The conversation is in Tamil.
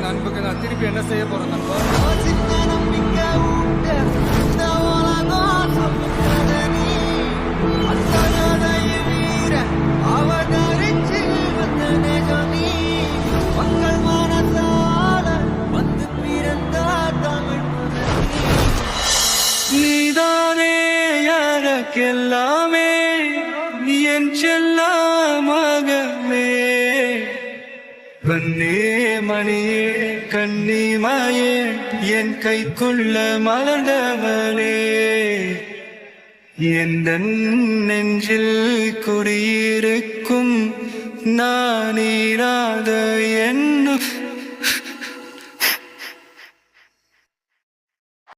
என் அன்புக்கு நான் திருப்பி என்ன செய்ய போறேன் நண்பா? நீதானே எனக்கெல்லாமே என் செல்ல மகமே கண்ணே மணியே கண்ணிமாயே என் கைக்குள்ள மலர்ந்தவளே எந்த நெஞ்சில் குடியிருக்கும் நான் இராத என்னும்